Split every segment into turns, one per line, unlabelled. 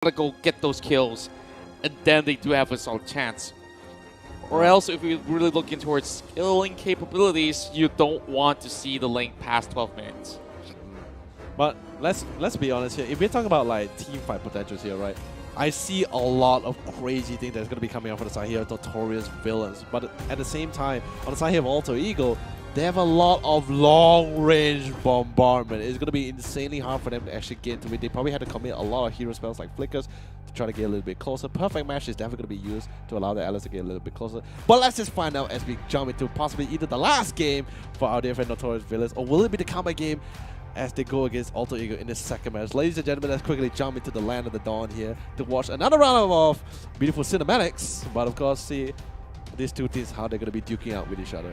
to go get those kills, and then they do have a solid chance. Or else, if we're really looking towards skilling capabilities, you don't want to see the lane past 12 minutes.
But let's be honest here. If we're talking about like team fight potentials here, right? I see a lot of crazy things that's going to be coming out for the side here of Notorious Villains. But at the same time, on the side here of Alter Ego, they have a lot of long-range bombardment. It's going to be insanely hard for them to actually get into it. They probably had to commit a lot of hero spells like Flickers to try to get a little bit closer. Perfect Match is definitely going to be used to allow the allies to get a little bit closer. But let's just find out as we jump into possibly either the last game for our dear friend Notorious Villains, or will it be the comeback game as they go against Alter Ego in the second match. Ladies and gentlemen, let's quickly jump into the land of the dawn here to watch another round of beautiful cinematics. But of course, see these two teams, how they're going to be duking out with each other.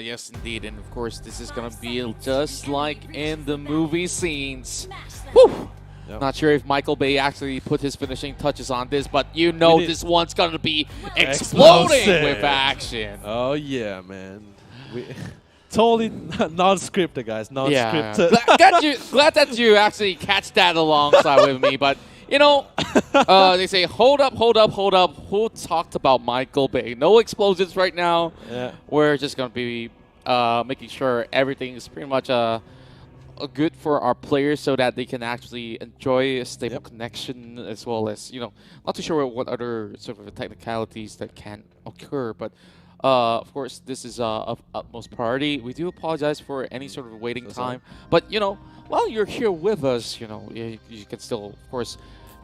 Yes, indeed. And of course, this is going to be just like in the movie scenes. Woo! Yep. Not sure if Michael Bay actually put his finishing touches on this, but you know this one's going to be exploding with action.
Oh, yeah, man. Totally non-scripted, guys. Non-scripted.
Yeah. Glad that you actually catch that alongside with me. But, you know, they say, hold up. Who talked about Michael Bay? No explosions right now.
Yeah.
We're just going to be making sure everything is pretty much good for our players so that they can actually enjoy a stable connection, as well as, you know, not too sure what other sort of technicalities that can occur. But of course, this is of utmost priority. We do apologize for any sort of waiting time. But, you know, while you're here with us, you know, you can still, of course,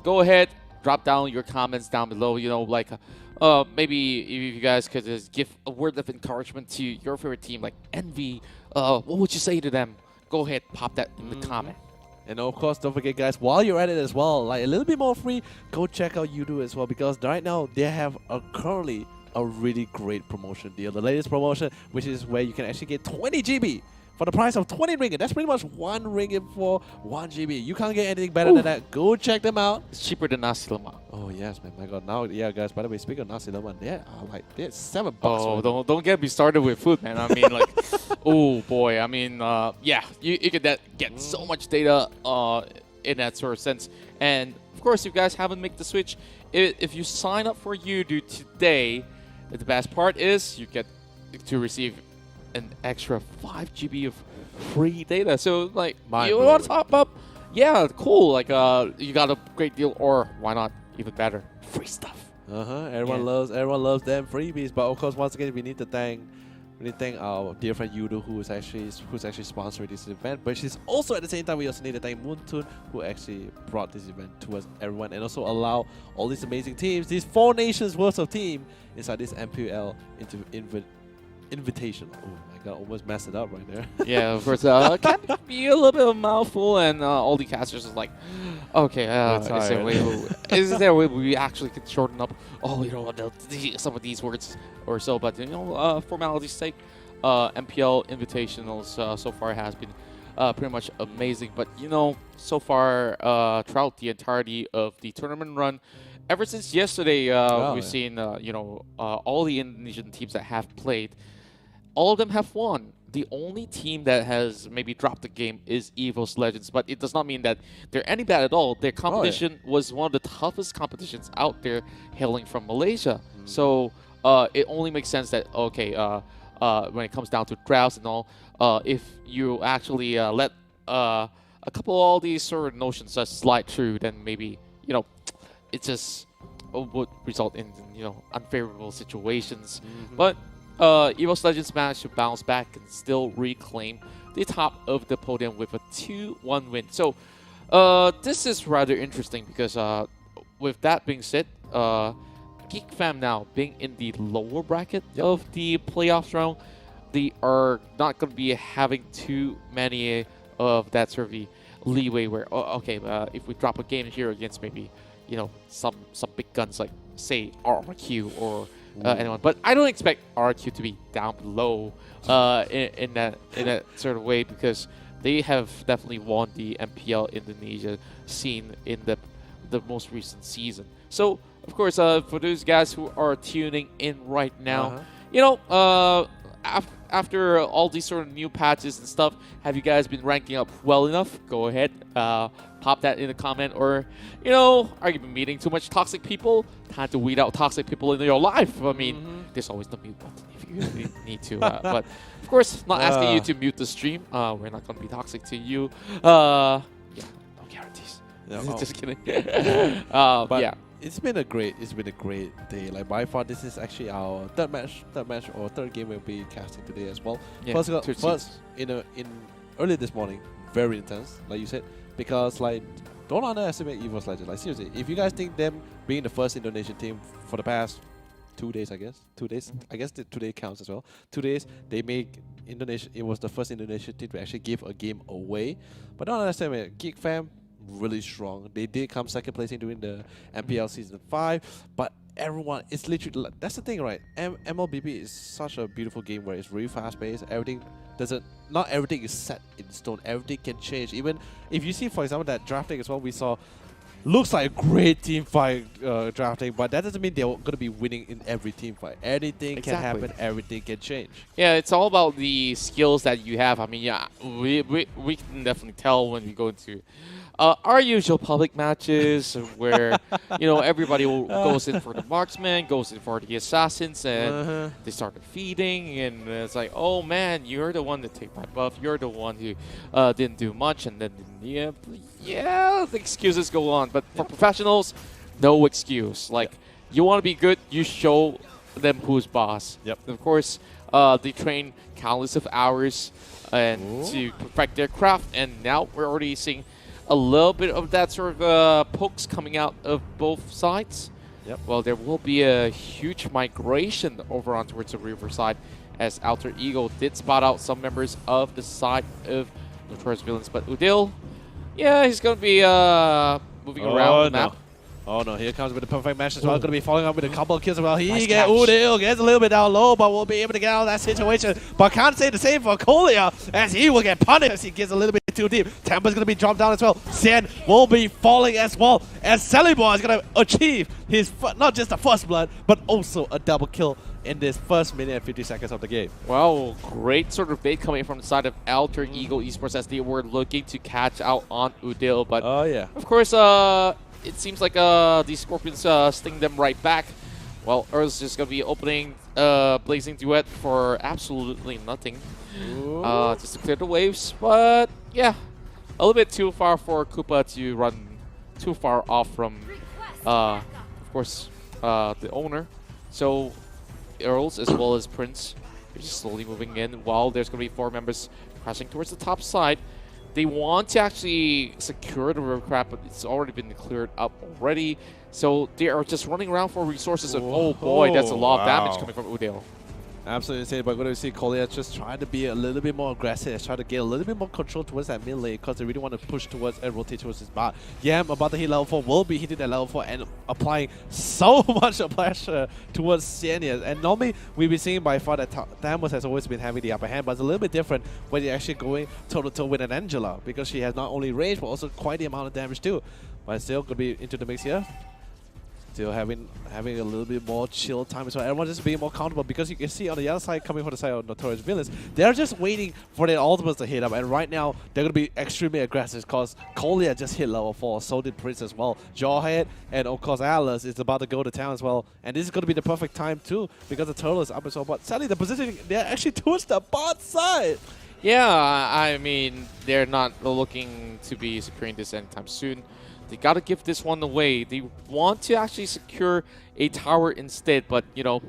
go ahead, drop down your comments down below. You know, like maybe if you guys could just give a word of encouragement to your favorite team, like Envy. What would you say to them? Go ahead, pop that in the comment.
And of course, don't forget, guys, while you're at it as well, like a little bit more free, go check out YouTube as well, because right now they have currently a really great promotion deal. The latest promotion, which is where you can actually get 20 GB for the price of 20 ringgit. That's pretty much 1 ringgit for 1 GB. You can't get anything better than that. Go check them out.
It's cheaper than nasi lemak.
Oh yes, man. My God. Now, yeah, guys. By the way, speaking of nasi lemak, they're $7.
Oh, don't get me started with food, man. I mean, like, oh boy. I mean, yeah, you could get so much data in that sort of sense. And of course, if you guys haven't made the switch, if you sign up for YouTube today, the best part is you get to receive an extra 5 GB of free data. So, like, you want to top up? Yeah, cool. Like, you got a great deal, or why not even better, free stuff.
Everyone loves them freebies. But of course, once again, we need to thank our dear friend Yudo, who's actually sponsoring this event. But she's also, at the same time, we also need to thank Moontun, who actually brought this event to us, everyone, and also allow all these amazing teams, these 4 nations worth of team inside this MPL Invitational. Oh my God, almost messed it up right there.
Yeah, of course. Can be a little bit of a mouthful, and all the casters is like, okay, is there a way we actually can shorten up? Oh, you know, some of these words or so, but you know, formality's sake, MPL Invitationals so far has been pretty much amazing. But you know, so far throughout the entirety of the tournament run, ever since yesterday, we've seen you know, all the Indonesian teams that have played. All of them have won. The only team that has maybe dropped the game is EVOS Legends, but it does not mean that they're any bad at all. Their competition was one of the toughest competitions out there, hailing from Malaysia. So it only makes sense that, okay, when it comes down to drafts and all, if you actually let a couple of all these sort of notions just slide through, then maybe, you know, it just would result in, you know, unfavorable situations. But EVOS Legends managed to bounce back and still reclaim the top of the podium with a 2-1 win. So this is rather interesting because with that being said, Geek Fam now being in the lower bracket of the playoffs round, they are not going to be having too many of that sort of the leeway where, okay, if we drop a game here against maybe, you know, some big guns like, say, RRQ or anyone, but I don't expect RQ to be down below in that sort of way, because they have definitely won the MPL Indonesia scene in the most recent season. So of course, for those guys who are tuning in right now, you know, after all these sort of new patches and stuff, have you guys been ranking up well enough? Go ahead, pop that in the comment. Or, you know, are you been meeting too much toxic people? Time to weed out toxic people in your life. I mean, there's always the mute button if you really need to. But, of course, not asking you to mute the stream. We're not going to be toxic to you. Yeah, no guarantees. No. Just kidding. But yeah.
It's been a great day. Like by far, this is actually our third match or third game we'll be casting today as well.
Yeah,
first in early this morning, very intense, like you said, because like don't underestimate EVO's Legend. Like seriously, if you guys think them being the first Indonesian team for the past 2 days, I guess today counts as well. 2 days they make Indonesia. It was the first Indonesian team to actually give a game away. But don't underestimate Geek Fam. Really strong. They did come second place in during the MPL Season 5, but everyone, it's literally, that's the thing, right? MLBB is such a beautiful game where it's really fast-paced. Not everything is set in stone. Everything can change. Even if you see, for example, that drafting as well, we saw, looks like a great team fight drafting, but that doesn't mean they're going to be winning in every team fight. Anything can happen, everything can change.
Yeah, it's all about the skills that you have. I mean, yeah, we can definitely tell when we go into our usual public matches where, you know, everybody goes in for the marksman, goes in for the assassins, and they start feeding, and it's like, oh man, you're the one that take my buff, you're the one who didn't do much, and then, yeah, the excuses go on. But for professionals, no excuse. Like, you want to be good, you show them who's boss.
Yep.
Of course, they train countless of hours and to perfect their craft, and now we're already seeing a little bit of that sort of pokes coming out of both sides.
Yep.
Well, there will be a huge migration over on towards the riverside, as Alter Ego did spot out some members of the side of Notorious Villains. But Udil, yeah, he's going to be moving around the map.
Oh no, here comes with the perfect match as well. Going to be following up with a couple of kills as well. Udil gets a little bit down low, but will be able to get out of that situation. But can't say the same for Kolia, as he will get punished as he gets a little bit too deep. Temper's going to be dropped down as well. Xian will be falling as well, as Celeborn is going to achieve his not just the first blood, but also a double kill in this first minute and 50 seconds of the game.
Wow, great sort of bait coming from the side of Alter Ego Esports as they were looking to catch out on Udil. But of course, it seems like these Scorpions sting them right back. Well, Earl's just going to be opening Blazing Duet for absolutely nothing. Just to clear the waves. But yeah, a little bit too far for Koopa to run too far off from, of course, the owner. So Earls as well as Prince are just slowly moving in, while there's going to be 4 members crashing towards the top side. They want to actually secure the river crab, but it's already been cleared up already. So they are just running around for resources. And oh boy, that's a lot of damage coming from Udil.
Absolutely insane, but we're going to see Kolia just trying to be a little bit more aggressive, trying to get a little bit more control towards that mid lane, because they really want to push towards and rotate towards his bar. Yam, about to hit level 4, will be hitting that level 4 and applying so much pressure towards Xian. And normally, we've been seeing by far that Thamos has always been having the upper hand, but it's a little bit different when you're actually going toe-to-toe with an Angela, because she has not only range, but also quite the amount of damage too. But still, going to be into the mix here. Still having a little bit more chill time as well. Everyone just being more comfortable, because you can see on the other side, coming from the side of Notorious Villains, they're just waiting for their ultimates to hit up. And right now, they're going to be extremely aggressive, because Kolia just hit level 4, so did Prince as well. Jawhead and of course Atlas is about to go to town as well. And this is going to be the perfect time too, because the turtle is up as well. But sadly, the positioning, they're actually towards the bot side.
Yeah, I mean, they're not looking to be securing this anytime soon. They got to give this one away. They want to actually secure a tower instead, but, you know,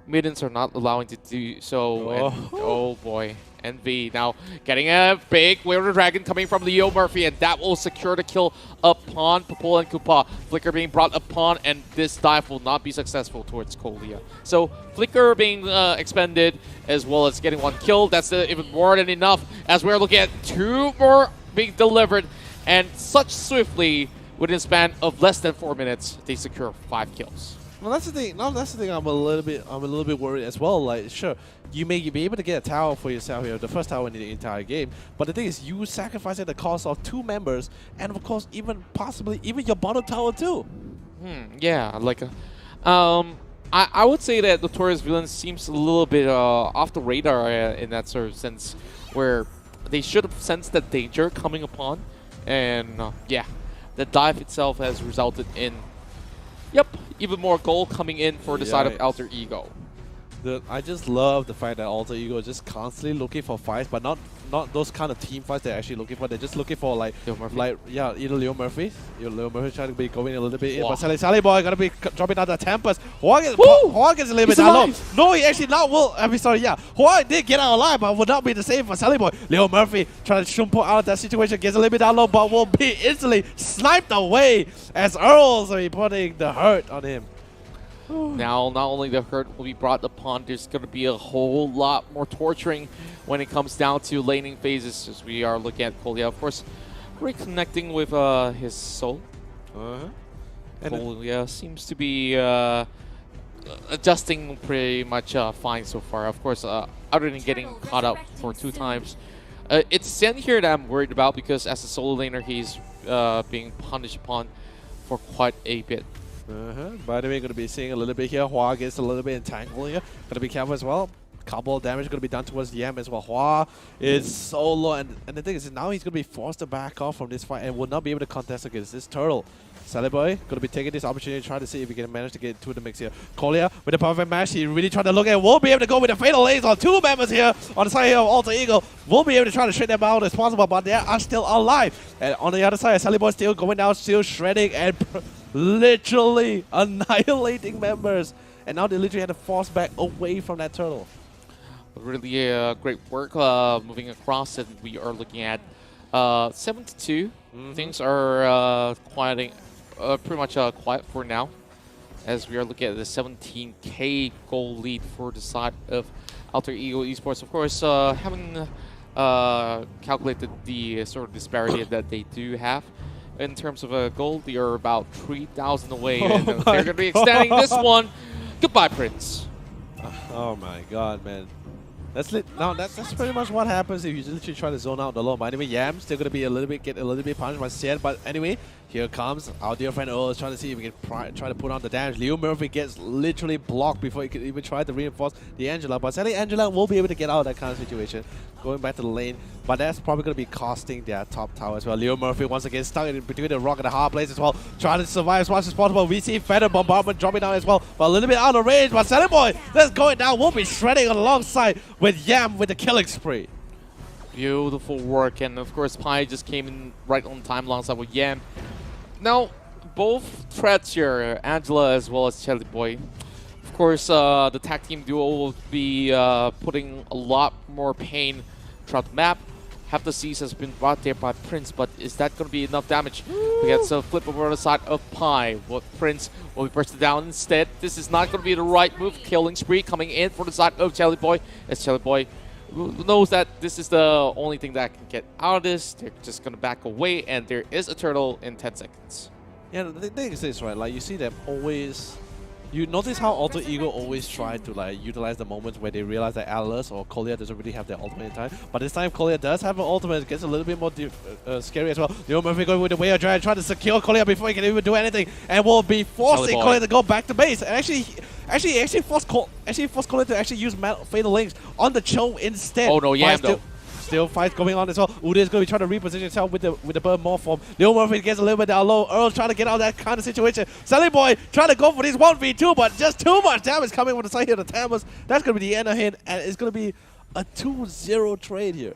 Middens are not allowing to do so. And, oh boy, Envy now getting a big Weird Dragon coming from Leo Murphy, and that will secure the kill upon Popol and Koopa. Flicker being brought upon, and this dive will not be successful towards Kolia. So Flicker being expended, as well as getting 1 kill. That's even more than enough, as we're looking at 2 more being delivered, and such swiftly. Within a span of less than 4 minutes, they secure 5 kills.
Well, that's the thing. No, that's the thing. I'm a little bit worried as well. Like, sure, you may be able to get a tower for yourself here, the first tower in the entire game. But the thing is, you sacrifice at the cost of 2 members, and of course, possibly even your bottom tower too.
Yeah, like, I would say that Notorious Villains seems a little bit off the radar in that sort of sense, where they should have sensed the danger coming upon, and yeah, the dive itself has resulted in, yep, even more gold coming in for the side of Alter Ego.
I just love the fact that Alter Ego is just constantly looking for fights, but not those kind of team fights they're actually looking for. They're just looking for either Leo Murphy. Leo Murphy trying to be going a little bit in, but Sally Boy gonna be dropping out the tempers. Huang gets a little bit down low. No, he actually not will. I mean, sorry, yeah. Huang did get out alive, but would not be the same for Sally Boy. Leo Murphy trying to shumpo out of that situation, gets a little bit down low, but will be instantly sniped away as Earl's putting the hurt on him.
Now, not only the hurt will be brought upon, there's going to be a whole lot more torturing when it comes down to laning phases, as we are looking at Kolya, of course, reconnecting with his soul. Kolya seems to be adjusting pretty much fine so far. Of course, other than getting caught up for 2 times. It's Zen here that I'm worried about, because as a solo laner, he's being punished upon for quite a bit.
By the way, going to be seeing a little bit here. Hua gets a little bit entangled here. Going to be careful as well. Couple of damage going to be done towards the Yam as well. Hua is so low, and the thing is now he's going to be forced to back off from this fight and will not be able to contest against this turtle. Sally Boy going to be taking this opportunity to try to see if he can manage to get into the mix here. Kolya with the perfect match. He really tried to look at, will be able to go with the fatal lanes on 2 members here on the side here of Alter Ego. Will be able to try to shred them out as possible, but they are still alive. And on the other side, Sally Boy still going down, still shredding and literally annihilating members. And now they literally had to force back away from that turtle.
Really great work moving across, and we are looking at 7-2. Things are quieting, pretty much quiet for now, as we are looking at the 17K goal lead for the side of Alter Ego Esports. Of course, having calculated the sort of disparity that they do have in terms of gold, they are about 3,000 away, and they're going to be extending this one. Goodbye, Prince.
Oh my god, man. That's pretty much what happens if you literally try to zone out the low. But anyway, Yam still gonna be get a little bit punished by Xian. But anyway, here comes our dear friend Earl, trying to see if he can try to put on the damage. Leo Murphy gets literally blocked before he could even try to reinforce the Angela. But sadly, Angela will be able to get out of that kind of situation, going back to the lane. But that's probably gonna be costing their top tower as well. Leo Murphy once again stuck in between the rock and the hard place as well, trying to survive as much as possible. We see Feather Bombardment dropping down as well, but a little bit out of range. But Sally Boy, that's going down, will be shredding alongside with Yam with the killing spree.
Beautiful work, and of course Pi just came in right on time alongside with Yam. Now, both threats here, Angela as well as Shelly Boy. Of course, the tag team duo will be putting a lot more pain throughout the map. Half the Seas has been brought there by Prince, but is that going to be enough damage to get a flip over on the side of Pi? What Prince will be bursted down instead. This is not going to be the right move. Killing spree coming in for the side of Shelly Boy, as Shelly Boy knows that this is the only thing that can get out of this. They're just going to back away, and there is a turtle in 10 seconds.
Yeah, the thing is this, right? Like, you see them always... You notice how Alter Ego always try to like utilize the moments where they realize that Alice or Kolya doesn't really have their ultimate in time. But this time Kolya does have an ultimate. It gets a little bit more scary as well. Leo Murphy going with the way of Dragon, trying to secure Kolya before he can even do anything, and will be forcing Kolya to go back to base. And actually forced Kolya to actually use Fatal Links on the Cho instead.
Oh no, Yam though.
Still fights going on as well. Ude is going to be trying to reposition himself with the bird morph form. Leo Murphy gets a little bit down low. Earl's trying to get out of that kind of situation. Sally Boy trying to go for this 1v2, but just too much damage coming from the side here. The Tammers. That's going to be the end of him, and it's going to be a 2-0 trade here.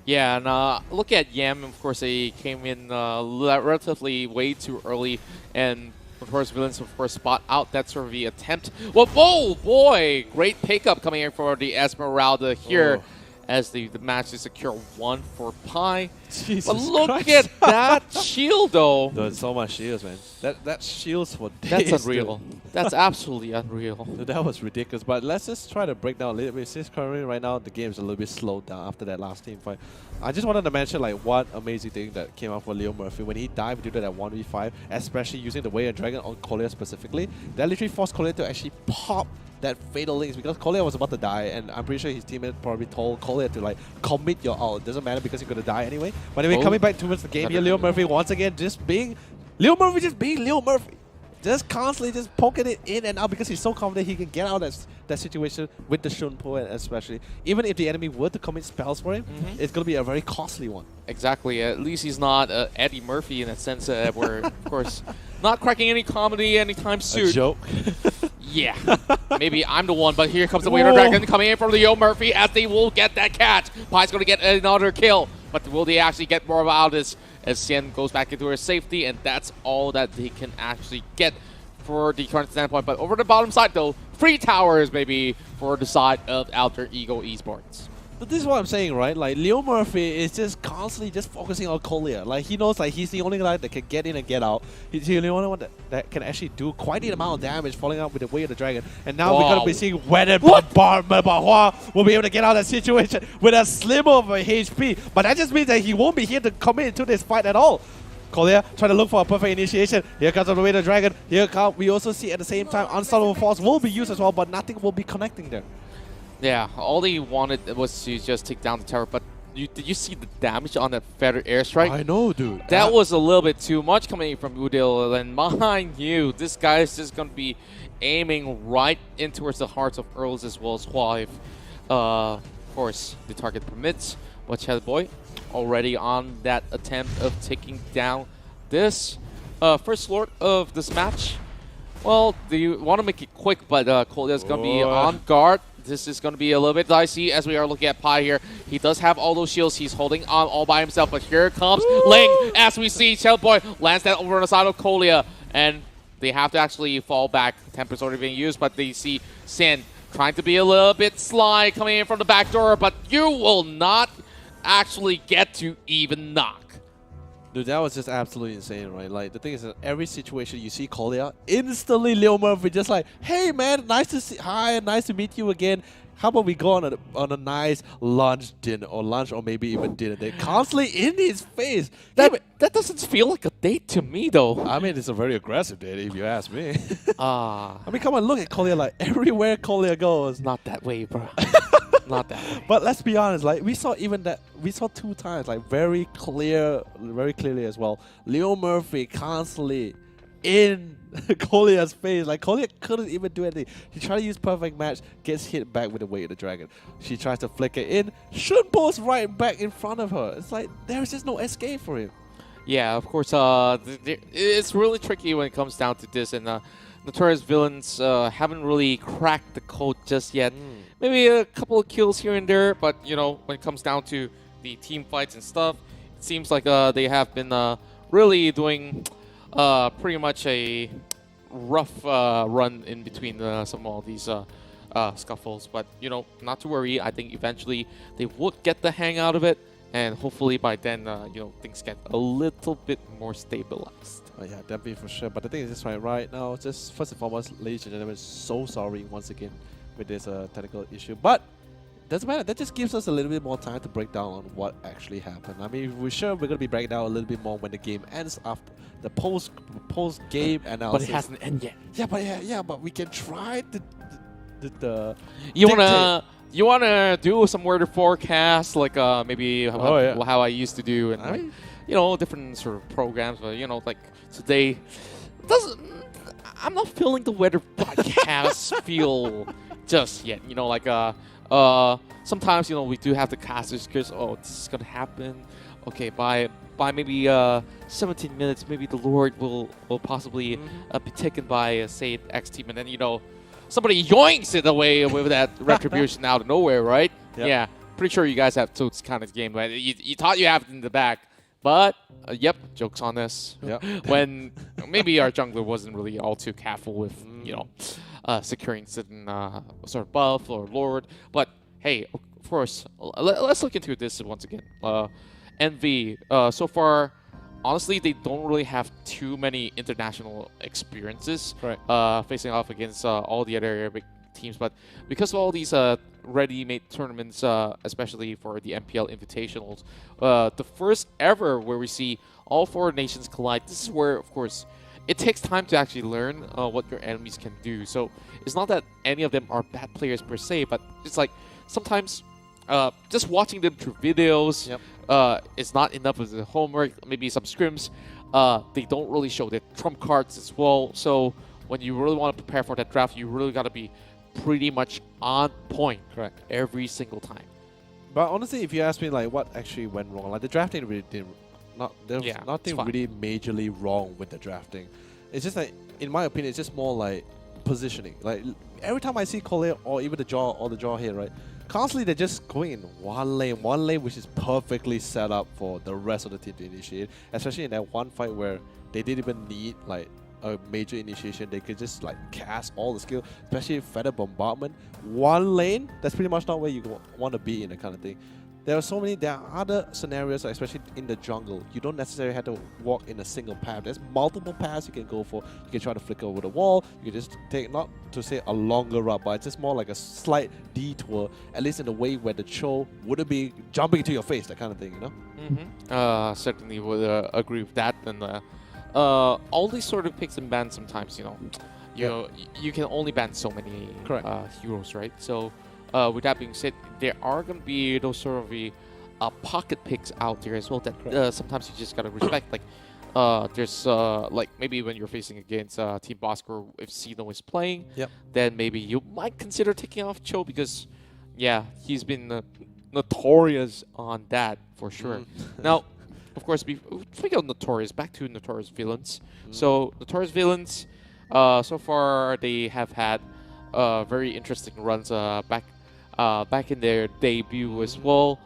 Yeah, and look at Yam. Of course, he came in relatively way too early, and Notorious Villains, of course, spot out that sort of the attempt. Well, oh boy, great pickup coming in for the Esmeralda here. Oh. As the match is secure 1 for Pi.
Jesus
but look
Christ.
at that shield, though.
Dude, so much shields, man. That shields for days.
That's unreal. That's absolutely unreal.
Dude, that was ridiculous. But let's just try to break down a little bit. Since currently right now the game is a little bit slowed down after that last team fight. I just wanted to mention like one amazing thing that came out for Leo Murphy when he dived into that 1v5, especially using the Way of Dragon on Kolya specifically. That literally forced Kolya to actually pop that fatal links because Kolya was about to die, and I'm pretty sure his teammate probably told Kolya to like commit your ult. It doesn't matter because you're gonna die anyway. But anyway, coming back towards the game here, Leo Murphy once again just being Leo Murphy. just constantly just poking it in and out because he's so confident he can get out of that situation with the Shunpo especially. Even if the enemy were to commit spells for him, it's going to be a very costly one.
Exactly. At least he's not Eddie Murphy in that sense where, of course, not cracking any comedy anytime soon.
A joke.
Yeah. Maybe I'm the one, but here comes the Waiter Dragon coming in from Leo Murphy as they will get that catch. Pie's going to get another kill, but will they actually get more out of this as Xian goes back into her safety, and that's all that they can actually get for the current standpoint. But over the bottom side, though, 3 towers maybe for the side of Alter Ego Esports.
But this is what I'm saying, right? Like, Leo Murphy is just constantly just focusing on Collier. Like, he knows like he's the only guy that can get in and get out. He's the only one that can actually do quite an amount of damage falling out with the Way of the Dragon. And now we're going to be seeing whether Bombardment Bahua will be able to get out of that situation with a sliver of a HP. But that just means that he won't be here to commit into this fight at all. Collier trying to look for a perfect initiation. Here comes the Way of the Dragon. Here comes, we also see at the same time Unstoppable Force will be used as well, but nothing will be connecting there.
Yeah, all they wanted was to just take down the tower, but did you see the damage on that Feather Airstrike?
I know, dude.
That was a little bit too much coming from Udil, and mind you, this guy is just going to be aiming right in towards the hearts of Earls as well as Hua if, of course, the target permits. But Chad Boy already on that attempt of taking down this first Lord of this match. Well, do you want to make it quick, but Collia's going to be on guard. This is going to be a little bit dicey as we are looking at Pi here. He does have all those shields. He's holding on all by himself, but here comes Ling as we see Boy lands that over on the side of Collia, and they have to actually fall back. Temper's already being used, but they see Sin trying to be a little bit sly coming in from the back door, but you will not actually get to even knock.
Dude, that was just absolutely insane, right? Like, the thing is that every situation you see Collier, instantly Leo Murphy just like, hey man, nice to see, hi, nice to meet you again. How about we go on a nice lunch or maybe even dinner date? Constantly in his face.
That doesn't feel like a date to me, though.
I mean, it's a very aggressive date if you ask me. I mean, come on, look at Collier. Like, everywhere Collier goes.
Not that way, bro. Not that way.
But let's be honest, like we saw 2 times, like very clearly as well. Leo Murphy constantly in Collier's face. Like, Collier couldn't even do anything. He tried to use perfect match, gets hit back with the Way of the Dragon. She tries to flick it in, Shunpo's right back in front of her. It's like there's just no escape for him.
Yeah, of course. It's really tricky when it comes down to this, and Notorious Villains haven't really cracked the code just yet. Maybe a couple of kills here and there, but you know, when it comes down to the team fights and stuff, it seems like they have been really doing pretty much a rough run in between some of these scuffles. But you know, not to worry. I think eventually they would get the hang out of it, and hopefully by then, you know, things get a little bit more stabilized.
Oh, yeah, definitely for sure. But the thing is this right now, just first and foremost, ladies and gentlemen, so sorry once again with this technical issue. But doesn't matter. That just gives us a little bit more time to break down on what actually happened. I mean, we're going to be breaking down a little bit more when the game ends after the post game analysis.
But it hasn't ended yet.
Yeah, but we can try the
You wanna do some weather forecast, like maybe how I used to do, and like, you know, different sort of programs. But you know, like today, I'm not feeling the weather podcast feel just yet. You know, like sometimes, you know, we do have the casters because this is gonna happen. Okay, by maybe 17 minutes, maybe the Lord will possibly be taken by say X team, and then you know, somebody yoinks it away with that retribution out of nowhere, right? Yep. Yeah, pretty sure you guys have Toad's kind of game, right? You thought you have it in the back, but yep, jokes on this. Yep. When maybe our jungler wasn't really all too careful with you know securing certain sort of buff or Lord, but hey, of course, let's look into this once again. Envy, so far, honestly, they don't really have too many international experiences facing off against all the other Arabic teams. But because of all these ready-made tournaments, especially for the MPL Invitationals, the first ever where we see all 4 nations collide, this is where, of course, it takes time to actually learn what your enemies can do. So it's not that any of them are bad players per se, but it's like sometimes just watching them through videos is not enough as the homework. Maybe some scrims. they don't really show their trump cards as well. So when you really want to prepare for that draft, you really got to be pretty much on point.
Correct.
Every single time.
But honestly, if you ask me like what actually went wrong, like the drafting really didn't. There was nothing really majorly wrong with the drafting. It's just like, in my opinion, it's just more like positioning. Like every time I see Collier or even the jaw here, right? Constantly they're just going in one lane which is perfectly set up for the rest of the team to initiate. Especially in that one fight where they didn't even need like a major initiation. They could just like cast all the skill, especially Feather Bombardment. One lane, that's pretty much not where you want to be in, that kind of thing. There are other scenarios, especially in the jungle. You don't necessarily have to walk in a single path. There's multiple paths you can go for. You can try to flicker over the wall. You can just take, not to say a longer route, but it's just more like a slight detour, at least in the way where the Cho wouldn't be jumping into your face, that kind of thing, you know?
Certainly would agree with that. And all these sort of picks and bans sometimes, you know, you can only ban so many heroes, right? So with that being said, there are going to be those sort of pocket picks out there as well that sometimes you just got to respect. Like there's like maybe when you're facing against Team Bosker, if Sino is playing, then maybe you might consider taking off Cho because, yeah, he's been notorious on that for sure. Now, of course, speaking of Notorious, back to Notorious Villains. So Notorious Villains, so far they have had very interesting runs back in their debut as well.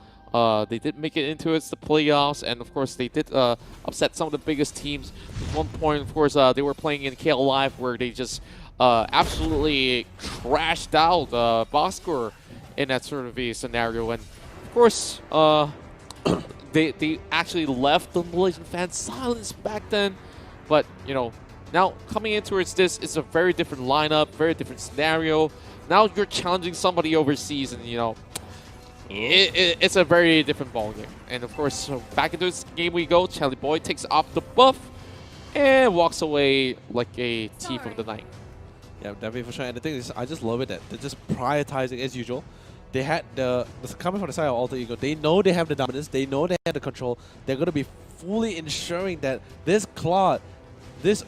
They did make it into the playoffs, and of course they did upset some of the biggest teams. At one point, of course, they were playing in KL Live where they just absolutely crashed out Bosker in that sort of a scenario. And of course, they actually left the Malaysian fans silenced back then. But, you know, now coming in towards this, it's a very different lineup, very different scenario. Now you're challenging somebody overseas, and, you know, it's a very different ballgame. And, of course, so back into this game we go. Charlie Boy takes off the buff and walks away like a thief of the night.
Yeah, definitely for sure. And the thing is, I just love it that they're just prioritizing as usual. They had coming from the side of Alter Ego, they know they have the dominance, they know they have the control. They're going to be fully ensuring that this Claude, this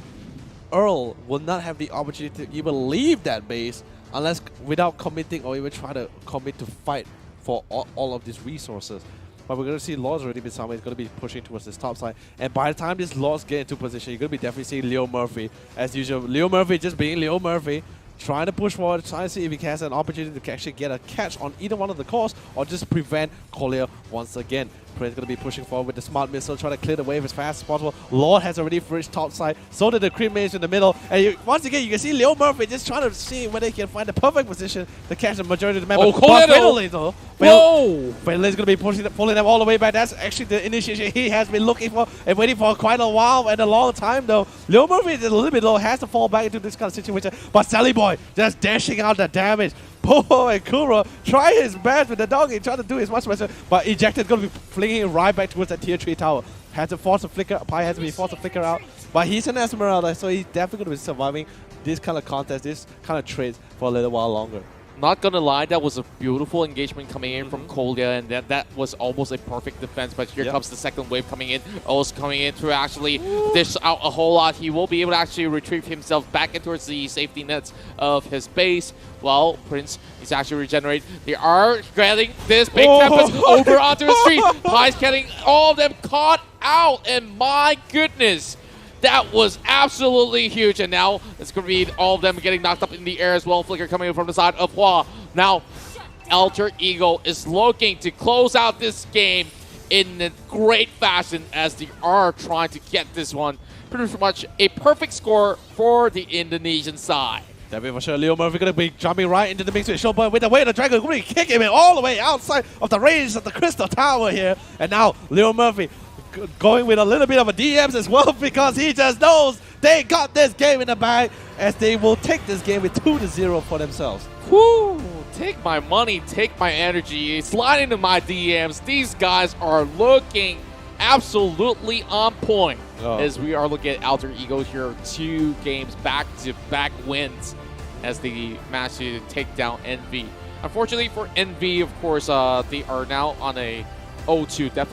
Earl will not have the opportunity to even leave that base unless without committing or even try to commit to fight for all of these resources. But we're going to see Lord's already been summoned. He's going to be pushing towards this top side. And by the time these Lords get into position, you're going to be definitely seeing Leo Murphy. As usual, Leo Murphy just being Leo Murphy, trying to push forward, trying to see if he has an opportunity to actually get a catch on either one of the cores or just prevent Collier once again. Prince going to be pushing forward with the smart missile, trying to clear the wave as fast as possible. Lord has already reached top side, so did the Cream Mage in the middle. And once again, you can see Leo Murphy just trying to see whether he can find the perfect position to catch the majority of the map.
Oh, Collier!
Whoa! Finlay's going to be pulling them all the way back. That's actually the initiation he has been looking for and waiting for quite a while and a long time, though. Leo Murphy is a little bit low, has to fall back into this kind of situation. But Sally Boy just dashing out the damage. Poho and Kuro try his best with the doggy, trying to do his much better, but Ejected going to be flinging it right back towards that tier 3 tower. Has to force a flicker, Pi has to be forced to flicker out, but he's an Esmeralda, so he's definitely going to be surviving this kind of contest, this kind of trades for a little while longer.
Not gonna lie, that was a beautiful engagement coming in from Kolya, and that was almost a perfect defense. But here comes the second wave coming in, also coming in to actually dish out a whole lot. He will be able to actually retrieve himself back in towards the safety nets of his base. While Prince is actually regenerated. They are getting this big tempest over onto the street. Pi's getting all of them caught out, and my goodness. That was absolutely huge, and now it's going to be all of them getting knocked up in the air as well. Flicker coming in from the side of Hua. Now, Alter Ego is looking to close out this game in a great fashion as they are trying to get this one. Pretty much a perfect score for the Indonesian side.
Definitely for sure, Leo Murphy going to be jumping right into the mix with Showboy with the way the Dragon going to be kicking him all the way outside of the range of the Crystal Tower here. And now, Leo Murphy going with a little bit of a DMs as well because he just knows they got this game in the bag as they will take this game with 2-0 for themselves.
Woo! Take my money, take my energy, slide into my DMs. These guys are looking absolutely on point as we are looking at Alter Ego here. 2 games back-to-back wins as they manage to take down NV. Unfortunately for NV, of course, they are now on a 0-2 deficit.